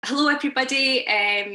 Hello everybody,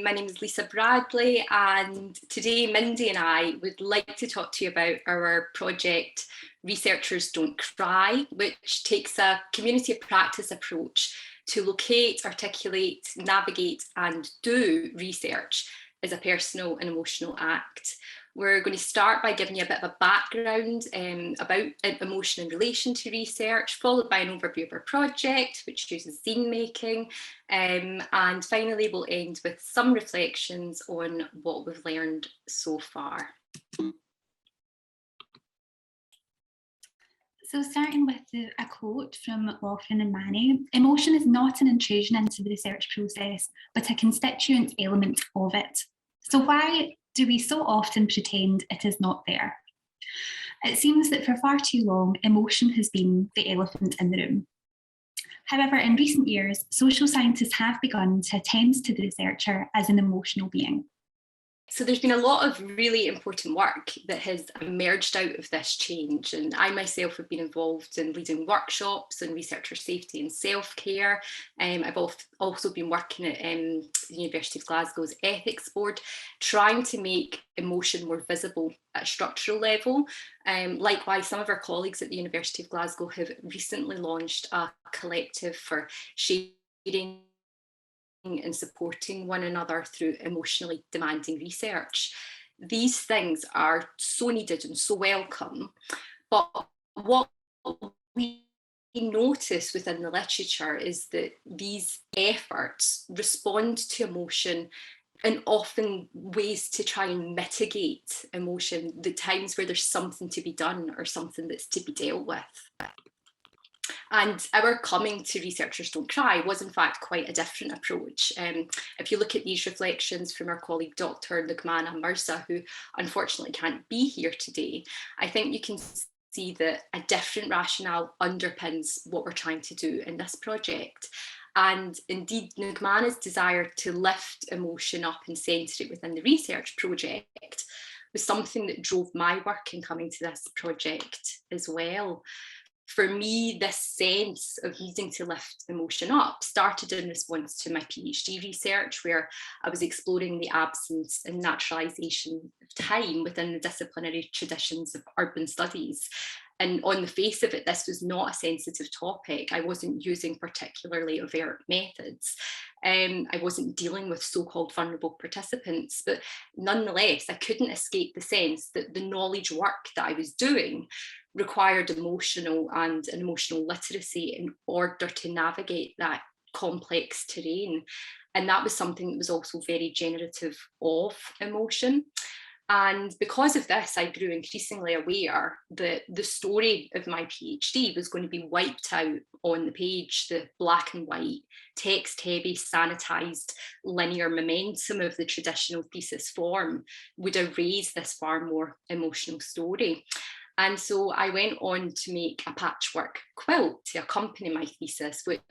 my name is Lisa Bradley, and today Mindy and I would like to talk to you about our project Researchers Don't Cry, which takes a community of practice approach to locate, articulate, navigate and do research as a personal and emotional act. We're going to start by giving you a bit of a background about emotion in relation to research, followed by an overview of our project, which uses zine-making, and finally we'll end with some reflections on what we've learned so far. So starting with a quote from Laughlin and Manny, emotion is not an intrusion into the research process, but a constituent element of it. So why do we so often pretend it is not there? It seems that for far too long, emotion has been the elephant in the room. However, in recent years, social scientists have begun to attend to the researcher as an emotional being. So there's been a lot of really important work that has emerged out of this change, and I myself have been involved in leading workshops on researcher safety and self-care. I've also been working at the University of Glasgow's ethics board, trying to make emotion more visible at a structural level. Likewise, some of our colleagues at the University of Glasgow have recently launched a collective for sharing and supporting one another through emotionally demanding research. These things are so needed and so welcome, but what we notice within the literature is that these efforts respond to emotion in often ways to try and mitigate emotion, the times where there's something to be done or something that's to be dealt with. And our coming to Researchers Don't Cry was in fact quite a different approach. If you look at these reflections from our colleague Dr. Lukmana Mirza, who unfortunately can't be here today, I think you can see that a different rationale underpins what we're trying to do in this project. And indeed, Lukmana's desire to lift emotion up and centre it within the research project was something that drove my work in coming to this project as well. For me, this sense of needing to lift emotion up started in response to my PhD research, where I was exploring the absence and naturalisation of time within the disciplinary traditions of urban studies. And on the face of it, this was not a sensitive topic. I wasn't using particularly overt methods. I wasn't dealing with so-called vulnerable participants, but nonetheless, I couldn't escape the sense that the knowledge work that I was doing required emotional and an emotional literacy in order to navigate that complex terrain. And that was something that was also very generative of emotion. And because of this, I grew increasingly aware that the story of my PhD was going to be wiped out on the page. The black and white, text-heavy, sanitised, linear momentum of the traditional thesis form would erase this far more emotional story. And so I went on to make a patchwork quilt to accompany my thesis, which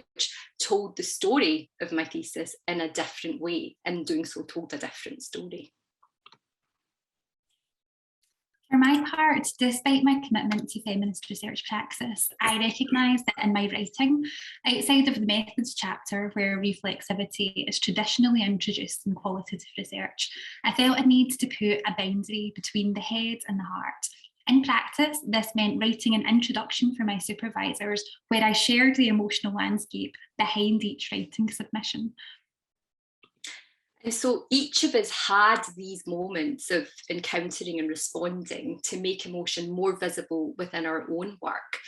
told the story of my thesis in a different way, and doing so told a different story. For my part, despite my commitment to feminist research praxis, I recognise that in my writing, outside of the methods chapter where reflexivity is traditionally introduced in qualitative research, I felt a need to put a boundary between the head and the heart. In practice, this meant writing an introduction for my supervisors where I shared the emotional landscape behind each writing submission. And so each of us had these moments of encountering and responding to make emotion more visible within our own work.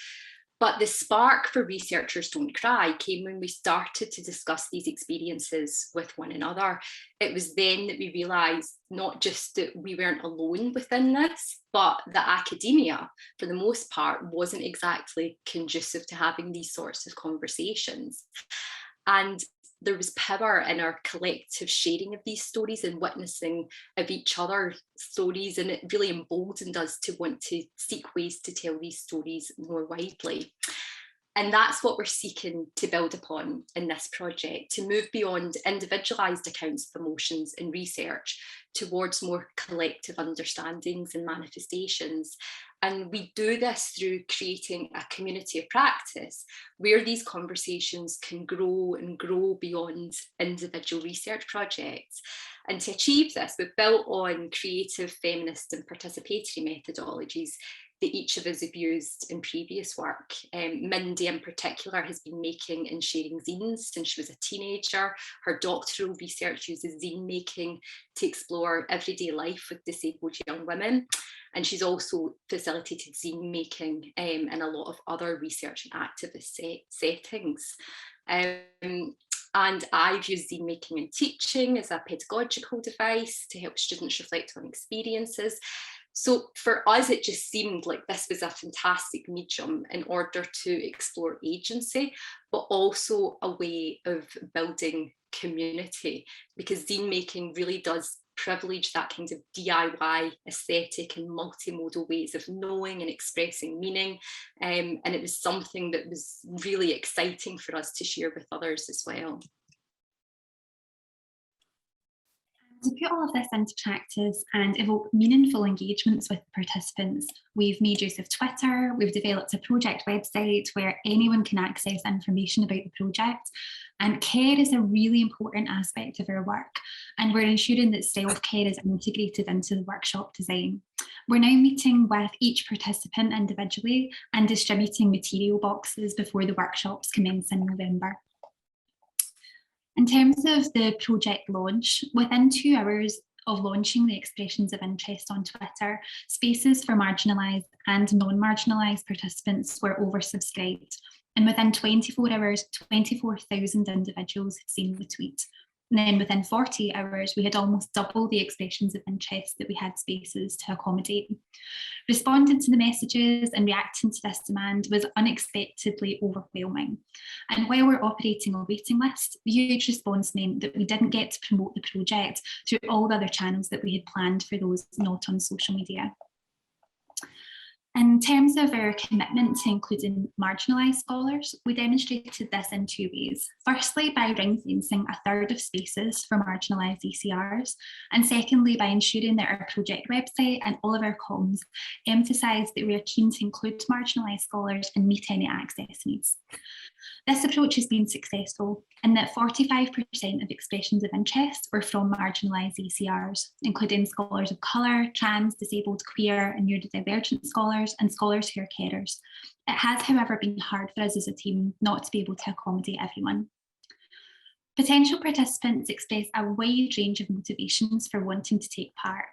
But the spark for Researchers Don't Cry came when we started to discuss these experiences with one another. It was then that we realised not just that we weren't alone within this, but that academia, for the most part, wasn't exactly conducive to having these sorts of conversations. And there was power in our collective sharing of these stories and witnessing of each other's stories, and it really emboldened us to want to seek ways to tell these stories more widely. And that's what we're seeking to build upon in this project, to move beyond individualised accounts of emotions in research towards more collective understandings and manifestations. And we do this through creating a community of practice where these conversations can grow and grow beyond individual research projects. And to achieve this, we've built on creative, feminist and participatory methodologies that each of us have used in previous work. Mindy in particular has been making and sharing zines since she was a teenager. Her doctoral research uses zine making to explore everyday life with disabled young women. And she's also facilitated zine making in a lot of other research and activist settings. And I've used zine making in teaching as a pedagogical device to help students reflect on experiences. So for us, it just seemed like this was a fantastic medium in order to explore agency, but also a way of building community, because zine making really does privilege that kind of DIY aesthetic and multimodal ways of knowing and expressing meaning. And it was something that was really exciting for us to share with others as well. To put all of this into practice and evoke meaningful engagements with participants, we've made use of Twitter, we've developed a project website where anyone can access information about the project. And care is a really important aspect of our work, and we're ensuring that self-care is integrated into the workshop design. We're now meeting with each participant individually and distributing material boxes before the workshops commence in November. In terms of the project launch, within 2 hours of launching the expressions of interest on Twitter, spaces for marginalised and non-marginalised participants were oversubscribed. And within 24 hours, 24,000 individuals had seen the tweet. And then within 48 hours, we had almost double the expressions of interest that we had spaces to accommodate. Responding to the messages and reacting to this demand was unexpectedly overwhelming. And while we're operating a waiting list, the huge response meant that we didn't get to promote the project through all the other channels that we had planned for those not on social media. In terms of our commitment to including marginalised scholars, we demonstrated this in 2 ways. Firstly, by ring-fencing a third of spaces for marginalised ECRs, and secondly, by ensuring that our project website and all of our comms emphasise that we are keen to include marginalised scholars and meet any access needs. This approach has been successful in that 45% of expressions of interest were from marginalised ECRs, including scholars of colour, trans, disabled, queer and neurodivergent scholars and scholars who are carers. It has, however, been hard for us as a team not to be able to accommodate everyone. Potential participants express a wide range of motivations for wanting to take part.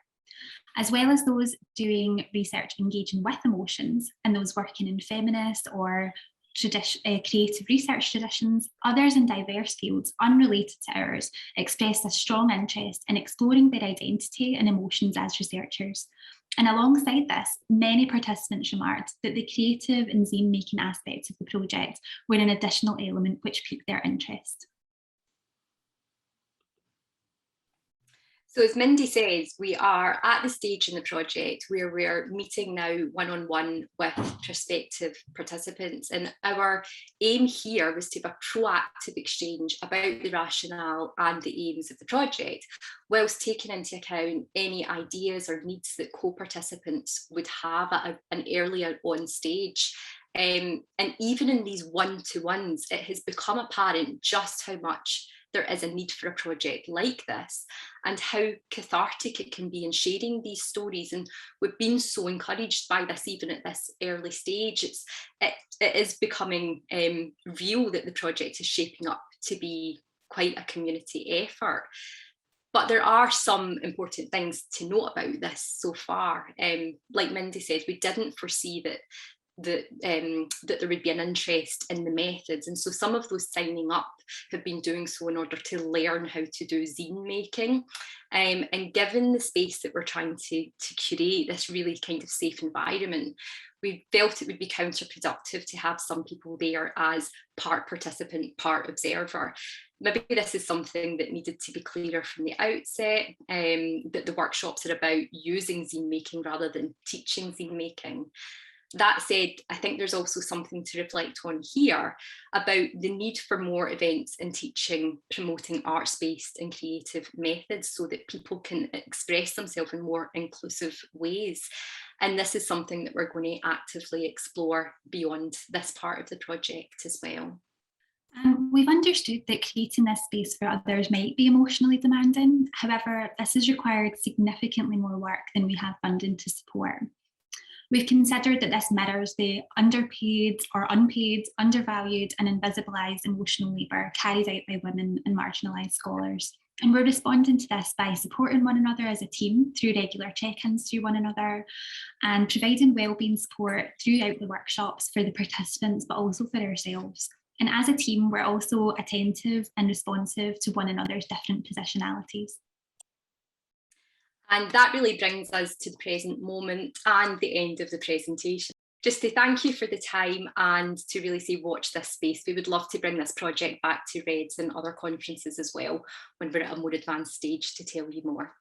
As well as those doing research engaging with emotions and those working in feminist or creative research traditions, others in diverse fields unrelated to ours expressed a strong interest in exploring their identity and emotions as researchers. And alongside this, many participants remarked that the creative and zine-making aspects of the project were an additional element which piqued their interest. So as Mindy says, we are at the stage in the project where we're meeting now one-on-one with prospective participants, and our aim here was to have a proactive exchange about the rationale and the aims of the project, whilst taking into account any ideas or needs that co-participants would have at an earlier on stage. And even in these one-to-ones, it has become apparent just how much there is a need for a project like this and how cathartic it can be in sharing these stories. And we've been so encouraged by this even at this early stage. It is becoming real that the project is shaping up to be quite a community effort. But there are some important things to note about this so far. Like Mindy said, we didn't foresee that there would be an interest in the methods, and so some of those signing up have been doing so in order to learn how to do zine making, and given the space that we're trying to curate, this really kind of safe environment, we felt it would be counterproductive to have some people there as part participant, part observer. Maybe this is something that needed to be clearer from the outset, that the workshops are about using zine making rather than teaching zine making. That said, I think there's also something to reflect on here about the need for more events in teaching, promoting arts-based and creative methods so that people can express themselves in more inclusive ways. And this is something that we're going to actively explore beyond this part of the project as well. We've understood that creating this space for others might be emotionally demanding. However, this has required significantly more work than we have funding to support. We've considered that this mirrors the underpaid or unpaid, undervalued and invisibilised emotional labour carried out by women and marginalised scholars. And we're responding to this by supporting one another as a team through regular check-ins through one another and providing wellbeing support throughout the workshops for the participants, but also for ourselves. And as a team, we're also attentive and responsive to one another's different positionalities. And that really brings us to the present moment and the end of the presentation. Just to thank you for the time and to really say watch this space. We would love to bring this project back to Reds and other conferences as well when we're at a more advanced stage to tell you more.